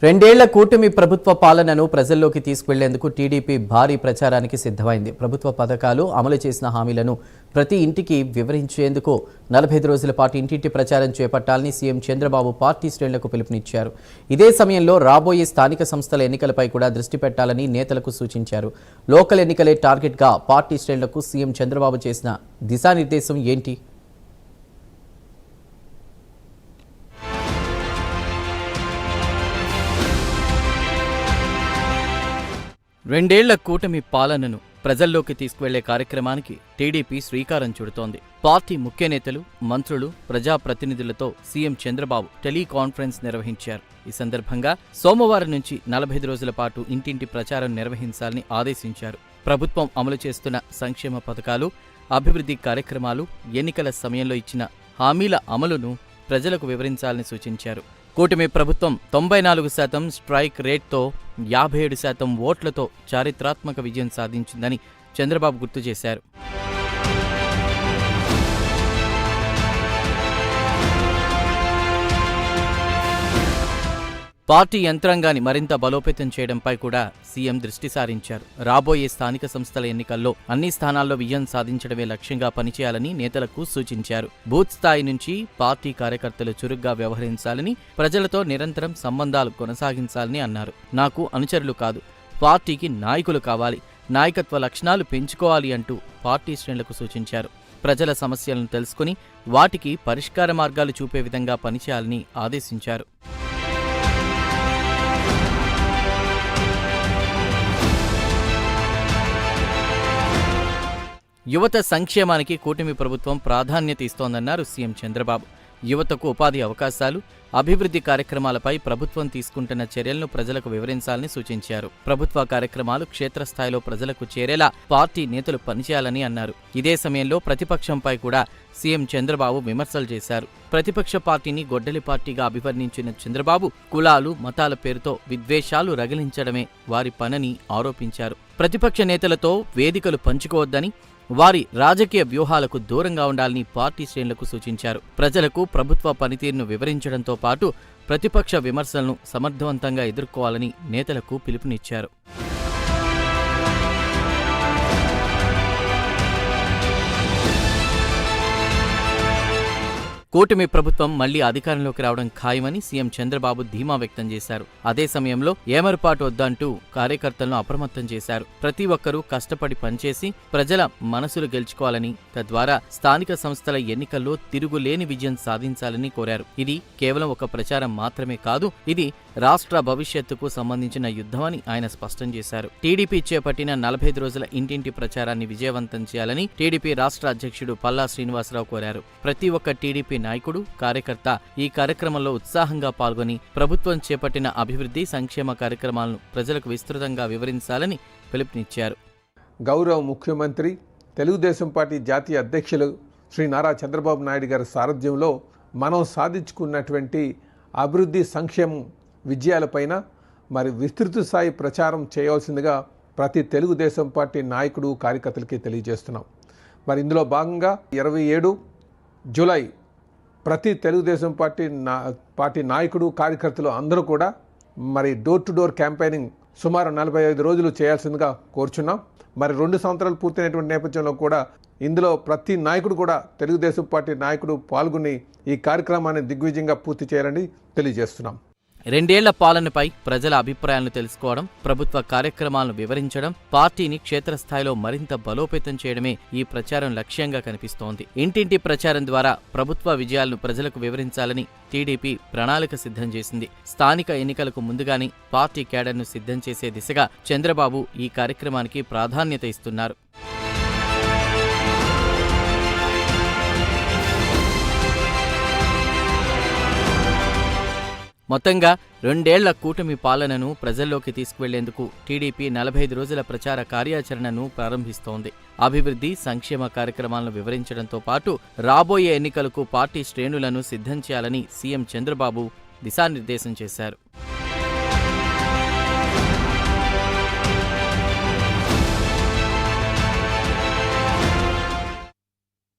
రెండేళ్ల కూటమి ప్రభుత్వ పాలనను ప్రజల్లోకి తీసుకెళ్లేందుకు టీడీపీ భారీ ప్రచారానికి సిద్ధమైంది. ప్రభుత్వ పథకాలు, అమలు చేసిన హామీలను ప్రతి ఇంటికి వివరించేందుకు 45 రోజుల పాటు ఇంటింటి ప్రచారం చేపట్టాలని సీఎం చంద్రబాబు పార్టీ శ్రేణులకు పిలుపునిచ్చారు. ఇదే సమయంలో రాబోయే స్థానిక సంస్థల ఎన్నికలపై కూడా దృష్టి పెట్టాలని నేతలకు సూచించారు. లోకల్ ఎన్నికలే టార్గెట్గా పార్టీ శ్రేణులకు సీఎం చంద్రబాబు చేసిన దిశానిర్దేశం ఏంటి? రెండేళ్ల కూటమి పాలనను ప్రజల్లోకి తీసుకువెళ్లే కార్యక్రమానికి టీడీపీ శ్రీకారం చుడుతోంది. పార్టీ ముఖ్య నేతలు, మంత్రులు, ప్రజాప్రతినిధులతో సీఎం చంద్రబాబు టెలికాన్ఫరెన్స్ నిర్వహించారు. ఈ సందర్భంగా సోమవారం నుంచి 45 రోజుల పాటు ఇంటింటి ప్రచారం నిర్వహించాలని ఆదేశించారు. ప్రభుత్వం అమలు చేస్తున్న సంక్షేమ పథకాలు, అభివృద్ధి కార్యక్రమాలు, ఎన్నికల సమయంలో ఇచ్చిన హామీల అమలును ప్రజలకు వివరించాలని సూచించారు. కూటమి ప్రభుత్వం 94% స్ట్రైక్ రేట్తో 57% ఓట్లతో చారిత్రాత్మక విజయం సాధించిందని చంద్రబాబు గుర్తు చేశారు. పార్టీ యంత్రాంగాన్ని మరింత బలోపేతం చేయడంపై కూడా సీఎం దృష్టి సారించారు. రాబోయే స్థానిక సంస్థల ఎన్నికల్లో అన్ని స్థానాల్లో విజయం సాధించడమే లక్ష్యంగా పనిచేయాలని నేతలకు సూచించారు. బూత్ స్థాయి నుంచి పార్టీ కార్యకర్తలు చురుగ్గా వ్యవహరించాలని, ప్రజలతో నిరంతరం సంబంధాలు కొనసాగించాలని అన్నారు. నాకు అనుచరులు కాదు, పార్టీకి నాయకులు కావాలి, నాయకత్వ లక్షణాలు పెంచుకోవాలి అంటూ పార్టీ శ్రేణులకు సూచించారు. ప్రజల సమస్యలను తెలుసుకుని వాటికి పరిష్కార మార్గాలు చూపే విధంగా పనిచేయాలని ఆదేశించారు. యువత సంక్షేమానికి కూటమి ప్రభుత్వం ప్రాధాన్యత ఇస్తోందన్నారు సీఎం చంద్రబాబు. యువతకు ఉపాధి అవకాశాలు, అభివృద్ధి కార్యక్రమాలపై ప్రభుత్వం తీసుకుంటున్న చర్యలను ప్రజలకు వివరించాలని సూచించారు. ప్రభుత్వ కార్యక్రమాలు క్షేత్రస్థాయిలో ప్రజలకు చేరేలా పార్టీ నేతలు పనిచేయాలని అన్నారు. ఇదే సమయంలో ప్రతిపక్షంపై కూడా సీఎం చంద్రబాబు విమర్శలు చేశారు. ప్రతిపక్ష పార్టీని గొడ్డలి పార్టీగా అభివర్ణించిన చంద్రబాబు కులాలు, మతాల పేరుతో విద్వేషాలు రగిలించడమే వారి పనని ఆరోపించారు. ప్రతిపక్ష నేతలతో వేదికలు పంచుకోవద్దని, వారి రాజకీయ వ్యూహాలకు దూరంగా ఉండాలని పార్టీ శ్రేణులకు సూచించారు. ప్రజలకు ప్రభుత్వ పనితీరును వివరించడంతో పాటు ప్రతిపక్ష విమర్శలను సమర్థవంతంగా ఎదుర్కోవాలని నేతలకు పిలుపునిచ్చారు. కూటమి ప్రభుత్వం మళ్లీ అధికారంలోకి రావడం ఖాయమని సీఎం చంద్రబాబు ధీమా వ్యక్తం చేశారు. అదే సమయంలో ఏమరపాటు వద్దంటూ కార్యకర్తలను అప్రమత్తం చేశారు. ప్రతి ఒక్కరూ కష్టపడి పనిచేసి ప్రజల మనసులు గెలుచుకోవాలని, తద్వారా స్థానిక సంస్థల ఎన్నికల్లో తిరుగులేని విజయం సాధించాలని కోరారు. ఇది కేవలం ఒక ప్రచారం మాత్రమే కాదు, ఇది రాష్ట్ర భవిష్యత్తుకు సంబంధించిన యుద్ధమని ఆయన స్పష్టం చేశారు. టీడీపీ చేపట్టిన 45 రోజుల ఇంటింటి ప్రచారాన్ని విజయవంతం చేయాలని టీడీపీ రాష్ట్ర అధ్యక్షుడు పల్లా శ్రీనివాసరావు కోరారు. ప్రతి ఒక్క టీడీపీ నాయకుడు, కార్యకర్త ఈ కార్యక్రమంలో ఉత్సాహంగా పాల్గొని ప్రభుత్వం చేపట్టిన అభివృద్ధి, సంక్షేమ కార్యక్రమాలను ప్రజలకు విస్తృతంగా వివరించాలని పిలుపునిచ్చారు. గౌరవ ముఖ్యమంత్రి, తెలుగుదేశం పార్టీ జాతీయ అధ్యక్షులు శ్రీ నారా చంద్రబాబు నాయుడు గారి సారథ్యంలో మనం సాధించుకున్నటువంటి అభివృద్ధి, సంక్షేమం, విజయాలపైన మరి విస్తృత స్థాయి ప్రచారం చేయవలసిందిగా ప్రతి తెలుగుదేశం పార్టీ నాయకుడు, కార్యకర్తలకి తెలియజేస్తున్నాం. మరి ఇందులో భాగంగా 27 జూలై ప్రతి తెలుగుదేశం పార్టీ నాయకుడు, కార్యకర్తలు అందరూ కూడా మరి డోర్ టు డోర్ క్యాంపెయినింగ్ సుమారు 45 రోజులు చేయాల్సిందిగా కోరుచున్నాం. మరి 2 సంవత్సరాలు పూర్తయినటువంటి నేపథ్యంలో కూడా ఇందులో ప్రతి నాయకుడు కూడా, తెలుగుదేశం పార్టీ నాయకుడు పాల్గొని ఈ కార్యక్రమాన్ని దిగ్విజయంగా పూర్తి చేయాలని తెలియజేస్తున్నాం. రెండేళ్ల పాలనపై ప్రజల అభిప్రాయాలను తెలుసుకోవడం, ప్రభుత్వ కార్యక్రమాలను వివరించడం, పార్టీని క్షేత్రస్థాయిలో మరింత బలోపేతం చేయడమే ఈ ప్రచారం లక్ష్యంగా కనిపిస్తోంది. ఇంటింటి ప్రచారం ద్వారా ప్రభుత్వ విజయాలను ప్రజలకు వివరించాలని టీడీపీ ప్రణాళిక సిద్ధం చేసింది. స్థానిక ఎన్నికలకు ముందుగానే పార్టీ క్యాడర్ను సిద్ధం చేసే దిశగా చంద్రబాబు ఈ కార్యక్రమానికి ప్రాధాన్యత ఇస్తున్నారు. మొత్తంగా రెండేళ్ల కూటమి పాలనను ప్రజల్లోకి తీసుకువెళ్లేందుకు టీడీపీ 45 రోజుల ప్రచార కార్యాచరణను ప్రారంభిస్తోంది. అభివృద్ధి, సంక్షేమ కార్యక్రమాలను వివరించడంతో పాటు రాబోయే ఎన్నికలకు పార్టీ శ్రేణులను సిద్ధం చేయాలని సీఎం చంద్రబాబు దిశానిర్దేశం చేశారు.